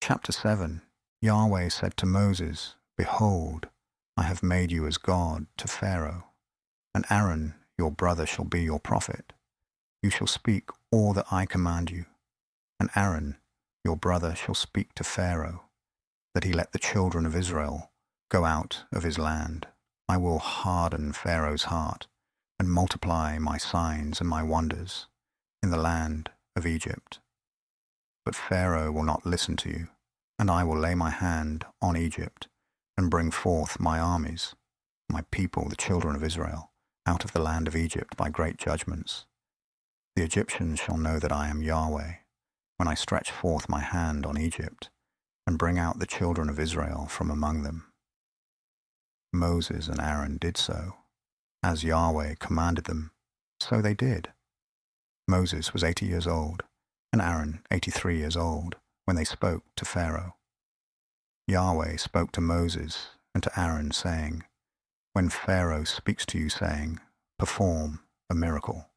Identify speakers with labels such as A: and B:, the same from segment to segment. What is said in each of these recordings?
A: Chapter 7. Yahweh said to Moses, Behold, I have made you as God to Pharaoh, and Aaron your brother shall be your prophet. You shall speak all that I command you, and Aaron your brother shall speak to Pharaoh, that he let the children of Israel go out of his land. I will harden Pharaoh's heart, and multiply my signs and my wonders in the land of Egypt. But Pharaoh will not listen to you, and I will lay my hand on Egypt, and bring forth my armies, my people, the children of Israel, out of the land of Egypt by great judgments. The Egyptians shall know that I am Yahweh, when I stretch forth my hand on Egypt, and bring out the children of Israel from among them. Moses and Aaron did so. As Yahweh commanded them, so they did. Moses was 80 years old, and Aaron 83 years old, when they spoke to Pharaoh. Yahweh spoke to Moses and to Aaron, saying, When Pharaoh speaks to you, saying, Perform a miracle,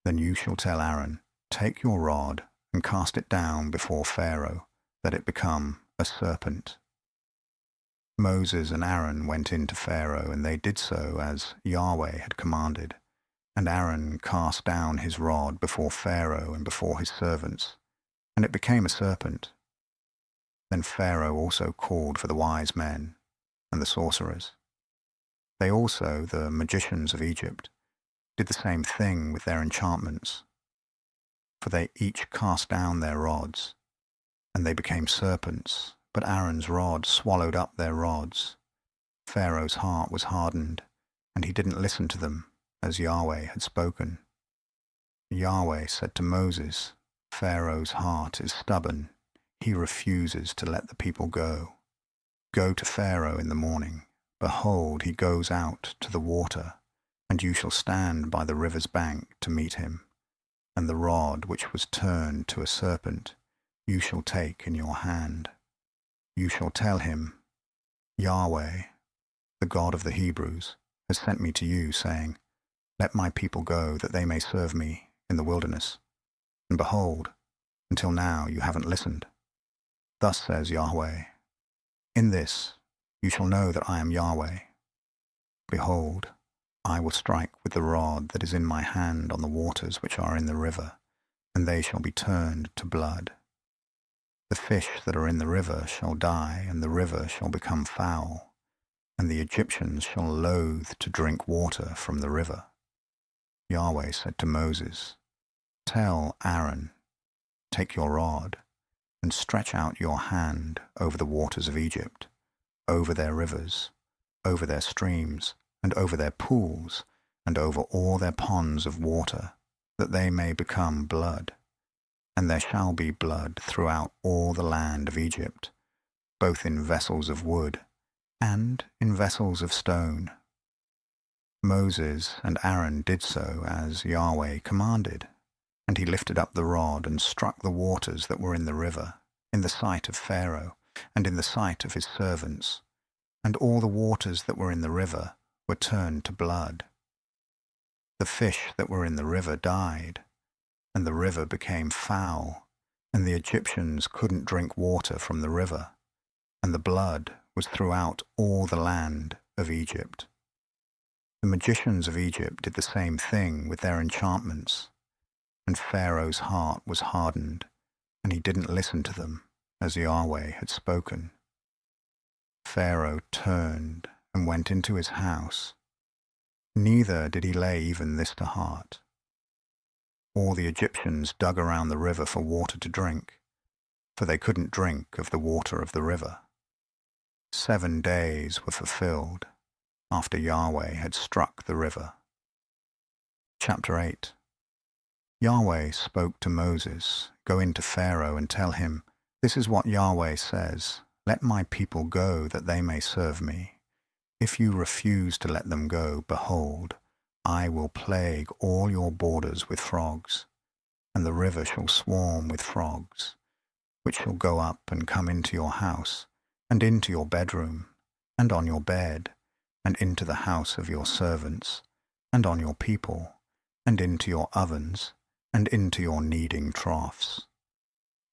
A: then you shall tell Aaron, Take your rod and cast it down before Pharaoh, that it become a serpent. Moses and Aaron went in to Pharaoh, and they did so as Yahweh had commanded. And Aaron cast down his rod before Pharaoh and before his servants, and it became a serpent. Then Pharaoh also called for the wise men and the sorcerers. They also, the magicians of Egypt, did the same thing with their enchantments. For they each cast down their rods, and they became serpents, but Aaron's rod swallowed up their rods. Pharaoh's heart was hardened, and he didn't listen to them, as Yahweh had spoken. Yahweh said to Moses, Pharaoh's heart is stubborn. He refuses to let the people go. Go to Pharaoh in the morning. Behold, he goes out to the water, and you shall stand by the river's bank to meet him. And the rod which was turned to a serpent you shall take in your hand. You shall tell him, Yahweh, the God of the Hebrews, has sent me to you, saying, Let my people go, that they may serve me in the wilderness. And behold, until now you haven't listened. Thus says Yahweh, In this you shall know that I am Yahweh. Behold, I will strike with the rod that is in my hand on the waters which are in the river, and they shall be turned to blood. The fish that are in the river shall die, and the river shall become foul, and the Egyptians shall loathe to drink water from the river. Yahweh said to Moses, Tell Aaron, Take your rod, and stretch out your hand over the waters of Egypt, over their rivers, over their streams, and over their pools, and over all their ponds of water, that they may become blood. And there shall be blood throughout all the land of Egypt, both in vessels of wood and in vessels of stone. Moses and Aaron did so as Yahweh commanded, and he lifted up the rod and struck the waters that were in the river, in the sight of Pharaoh, and in the sight of his servants, and all the waters that were in the river were turned to blood. The fish that were in the river died, and the river became foul, and the Egyptians couldn't drink water from the river, and the blood was throughout all the land of Egypt. The magicians of Egypt did the same thing with their enchantments, and Pharaoh's heart was hardened, and he didn't listen to them, as Yahweh had spoken. Pharaoh turned and went into his house. Neither did he lay even this to heart. All the Egyptians dug around the river for water to drink, for they couldn't drink of the water of the river. 7 days were fulfilled after Yahweh had struck the river. Chapter 8. Yahweh spoke to Moses, Go into Pharaoh and tell him, This is what Yahweh says, Let my people go, that they may serve me. If you refuse to let them go, behold, I will plague all your borders with frogs, and the river shall swarm with frogs, which shall go up and come into your house, and into your bedroom, and on your bed, and into the house of your servants, and on your people, and into your ovens, and into your kneading troughs.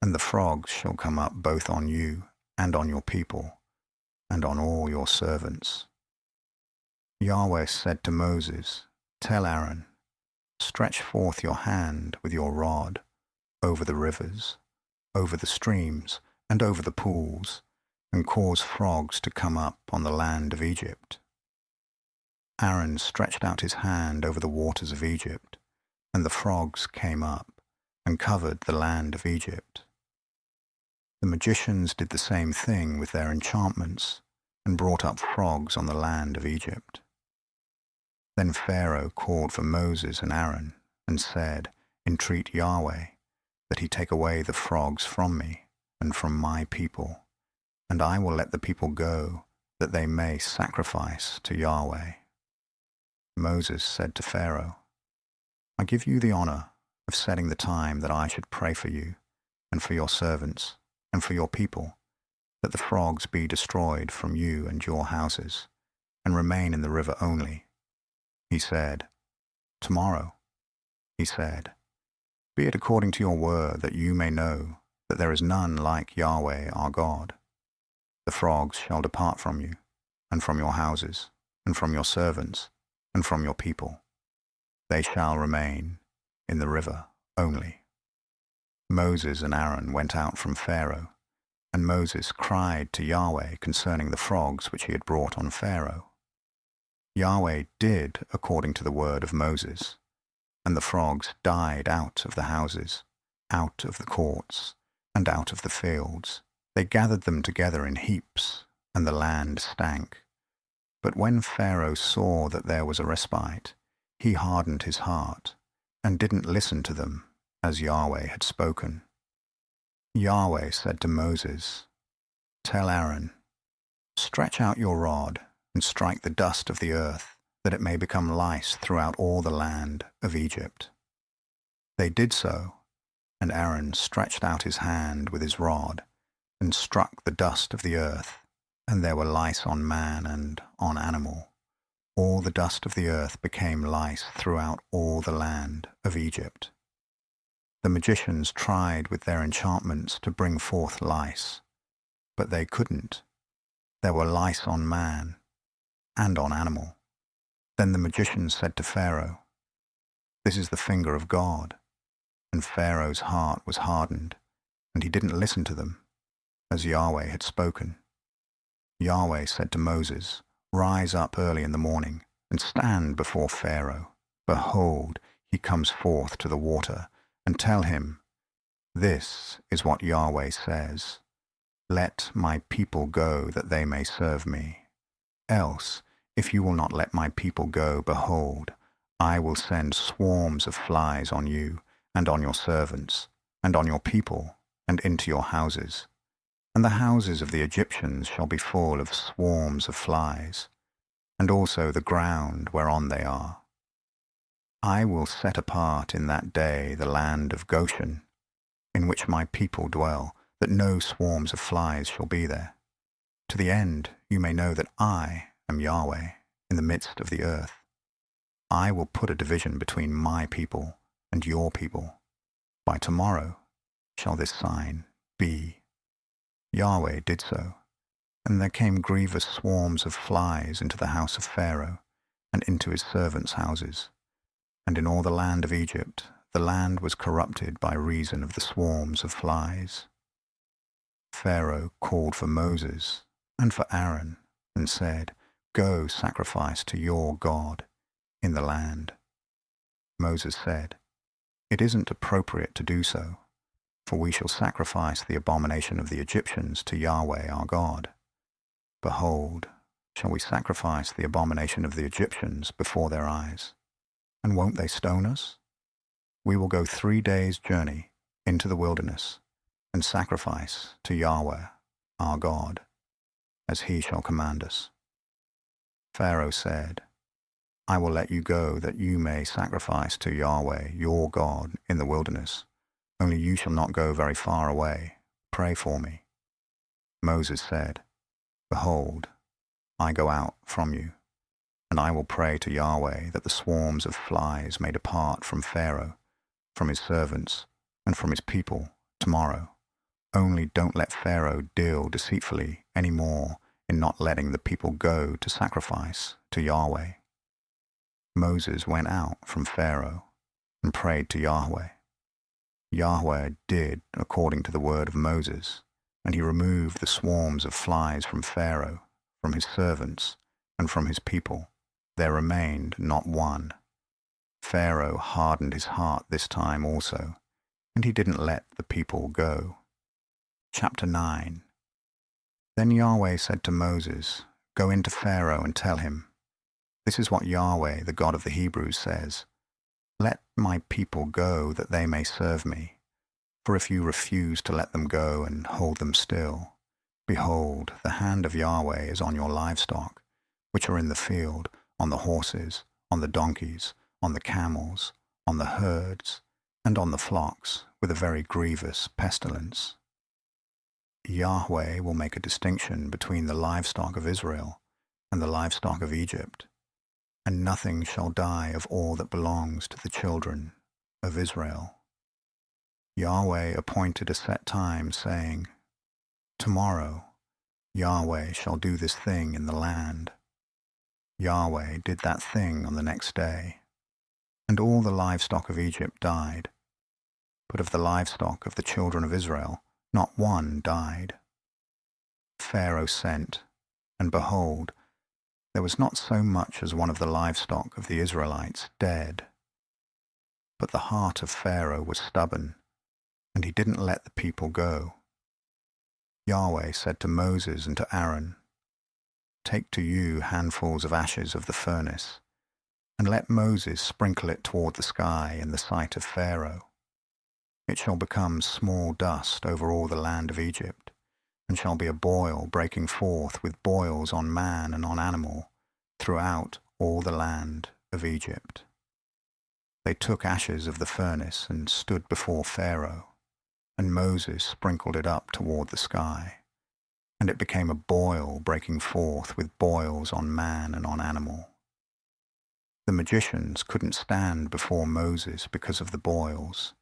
A: And the frogs shall come up both on you and on your people, and on all your servants. Yahweh said to Moses, Tell Aaron, stretch forth your hand with your rod over the rivers, over the streams, and over the pools, and cause frogs to come up on the land of Egypt. Aaron stretched out his hand over the waters of Egypt, and the frogs came up and covered the land of Egypt. The magicians did the same thing with their enchantments, and brought up frogs on the land of Egypt. Then Pharaoh called for Moses and Aaron, and said, Entreat Yahweh, that he take away the frogs from me, and from my people, and I will let the people go, that they may sacrifice to Yahweh. Moses said to Pharaoh, I give you the honor of setting the time that I should pray for you, and for your servants, and for your people, that the frogs be destroyed from you and your houses, and remain in the river only. He said, Tomorrow. He said, Be it according to your word, that you may know that there is none like Yahweh our God. The frogs shall depart from you, and from your houses, and from your servants, and from your people. They shall remain in the river only. Moses and Aaron went out from Pharaoh, and Moses cried to Yahweh concerning the frogs which he had brought on Pharaoh. Yahweh did according to the word of Moses, and the frogs died out of the houses, out of the courts, and out of the fields. They gathered them together in heaps, and the land stank. But when Pharaoh saw that there was a respite, he hardened his heart, and didn't listen to them, as Yahweh had spoken. Yahweh said to Moses, Tell Aaron, Stretch out your rod, and strike the dust of the earth, that it may become lice throughout all the land of Egypt. They did so, and Aaron stretched out his hand with his rod, and struck the dust of the earth, and there were lice on man and on animal. All the dust of the earth became lice throughout all the land of Egypt. The magicians tried with their enchantments to bring forth lice, but they couldn't. There were lice on man and on animal. Then the magicians said to Pharaoh, This is the finger of God. And Pharaoh's heart was hardened, and he didn't listen to them, as Yahweh had spoken. Yahweh said to Moses, Rise up early in the morning, and stand before Pharaoh. Behold, he comes forth to the water, and tell him, This is what Yahweh says, Let my people go, that they may serve me. Else, if you will not let my people go, behold, I will send swarms of flies on you, and on your servants, and on your people, and into your houses. And the houses of the Egyptians shall be full of swarms of flies, and also the ground whereon they are. I will set apart in that day the land of Goshen, in which my people dwell, that no swarms of flies shall be there, to the end you may know that I am Yahweh in the midst of the earth. I will put a division between my people and your people. By tomorrow shall this sign be. Yahweh did so, and there came grievous swarms of flies into the house of Pharaoh, and into his servants' houses. And in all the land of Egypt the land was corrupted by reason of the swarms of flies. Pharaoh called for Moses and for Aaron, and said, Go sacrifice to your God in the land. Moses said, It isn't appropriate to do so, for we shall sacrifice the abomination of the Egyptians to Yahweh our God. Behold, shall we sacrifice the abomination of the Egyptians before their eyes? And won't they stone us? We will go 3 days' journey into the wilderness, and sacrifice to Yahweh our God, as he shall command us. Pharaoh said, I will let you go, that you may sacrifice to Yahweh your God in the wilderness. Only you shall not go very far away. Pray for me. Moses said, Behold, I go out from you, and I will pray to Yahweh that the swarms of flies may depart from Pharaoh, from his servants, and from his people tomorrow, Only don't let Pharaoh deal deceitfully any more in not letting the people go to sacrifice to Yahweh." Moses went out from Pharaoh and prayed to Yahweh. Yahweh did according to the word of Moses, and he removed the swarms of flies from Pharaoh, from his servants, and from his people. There remained not one. Pharaoh hardened his heart this time also, and he didn't let the people go. Chapter 9. Then Yahweh said to Moses, "Go into Pharaoh and tell him, 'This is what Yahweh, the God of the Hebrews, says. Let my people go that they may serve me. For if you refuse to let them go and hold them still, behold, the hand of Yahweh is on your livestock, which are in the field, on the horses, on the donkeys, on the camels, on the herds, and on the flocks, with a very grievous pestilence.' Yahweh will make a distinction between the livestock of Israel and the livestock of Egypt, and nothing shall die of all that belongs to the children of Israel." Yahweh appointed a set time, saying, "Tomorrow Yahweh shall do this thing in the land." Yahweh did that thing on the next day, and all the livestock of Egypt died. But of the livestock of the children of Israel, not one died. Pharaoh sent, and behold, there was not so much as one of the livestock of the Israelites dead. But the heart of Pharaoh was stubborn, and he didn't let the people go. Yahweh said to Moses and to Aaron, "Take to you handfuls of ashes of the furnace, and let Moses sprinkle it toward the sky in the sight of Pharaoh. It shall become small dust over all the land of Egypt, and shall be a boil breaking forth with boils on man and on animal throughout all the land of Egypt." They took ashes of the furnace and stood before Pharaoh, and Moses sprinkled it up toward the sky, and it became a boil breaking forth with boils on man and on animal. The magicians couldn't stand before Moses because of the boils,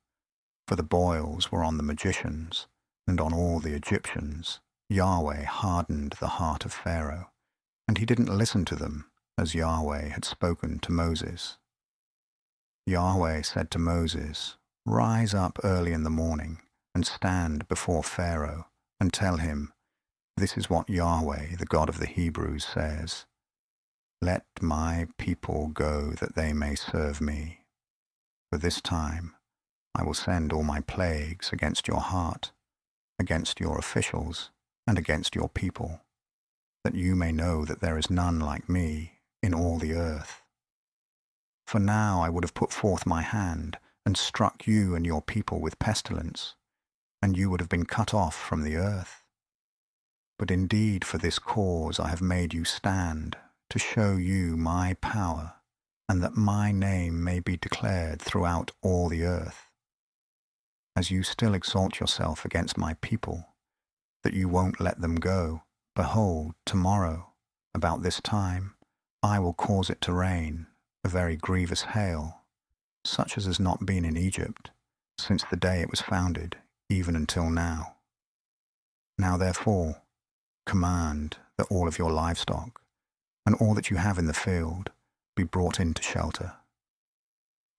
A: for the boils were on the magicians and on all the Egyptians. Yahweh hardened the heart of Pharaoh, and he didn't listen to them as Yahweh had spoken to Moses. Yahweh said to Moses, "Rise up early in the morning and stand before Pharaoh and tell him, 'This is what Yahweh, the God of the Hebrews, says. Let my people go that they may serve me. For this time I will send all my plagues against your heart, against your officials, and against your people, that you may know that there is none like me in all the earth. For now I would have put forth my hand and struck you and your people with pestilence, and you would have been cut off from the earth. But indeed for this cause I have made you stand, to show you my power, and that my name may be declared throughout all the earth. As you still exalt yourself against my people, that you won't let them go, behold, tomorrow, about this time, I will cause it to rain, a very grievous hail, such as has not been in Egypt, since the day it was founded, even until now. Now therefore, command that all of your livestock, and all that you have in the field, be brought into shelter.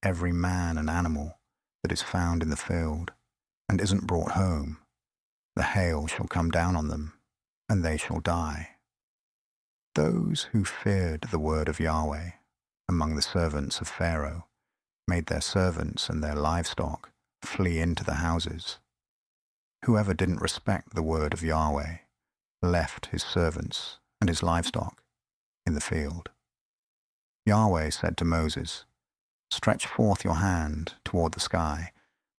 A: Every man and animal that is found in the field, and isn't brought home, the hail shall come down on them, and they shall die. Those who feared the word of Yahweh among the servants of Pharaoh made their servants and their livestock flee into the houses. Whoever didn't respect the word of Yahweh left his servants and his livestock in the field. Yahweh said to Moses, "Stretch forth your hand toward the sky,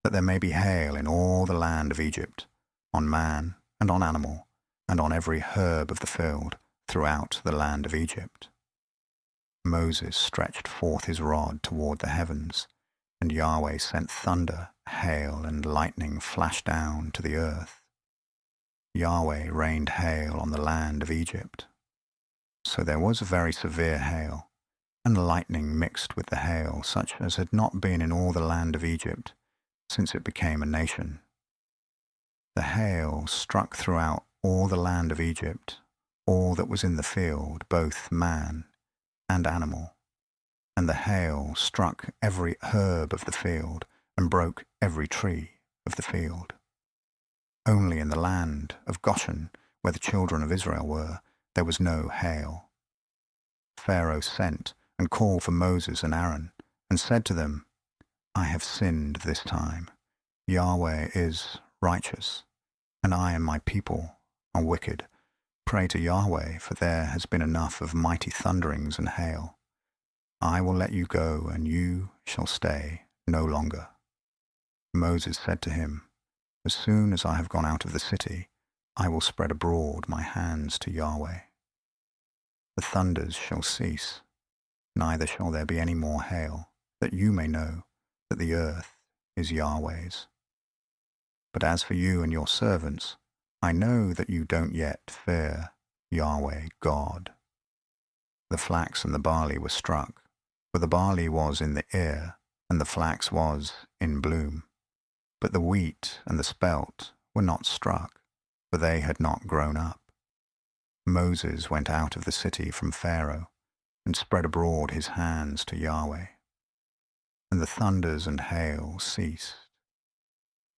A: that there may be hail in all the land of Egypt, on man and on animal, and on every herb of the field throughout the land of Egypt." Moses stretched forth his rod toward the heavens, and Yahweh sent thunder, hail, and lightning flash down to the earth. Yahweh rained hail on the land of Egypt. So there was a very severe hail, and lightning mixed with the hail, such as had not been in all the land of Egypt since it became a nation. The hail struck throughout all the land of Egypt, all that was in the field, both man and animal. And the hail struck every herb of the field, and broke every tree of the field. Only in the land of Goshen, where the children of Israel were, there was no hail. Pharaoh sent and called for Moses and Aaron, and said to them, I have sinned this time. Yahweh is righteous, and I and my people are wicked. Pray to Yahweh, for there has been enough of mighty thunderings and hail. I will let you go, and you shall stay no longer. Moses said to him, As soon as I have gone out of the city, I will spread abroad my hands to Yahweh. The thunders shall cease, neither shall there be any more hail, that you may know that the earth is Yahweh's. But as for you and your servants, I know that you don't yet fear Yahweh God. The flax and the barley were struck, for the barley was in the ear, and the flax was in bloom. But the wheat and the spelt were not struck, for they had not grown up. Moses went out of the city from Pharaoh, and spread abroad his hands to Yahweh. And the thunders and hail ceased,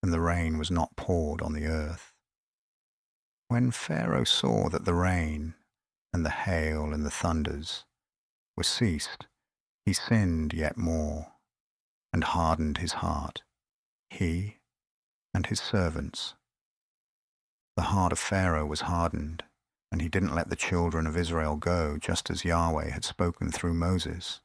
A: and the rain was not poured on the earth. When Pharaoh saw that the rain and the hail and the thunders were ceased, he sinned yet more, and hardened his heart, he and his servants. The heart of Pharaoh was hardened, and he didn't let the children of Israel go, just as Yahweh had spoken through Moses.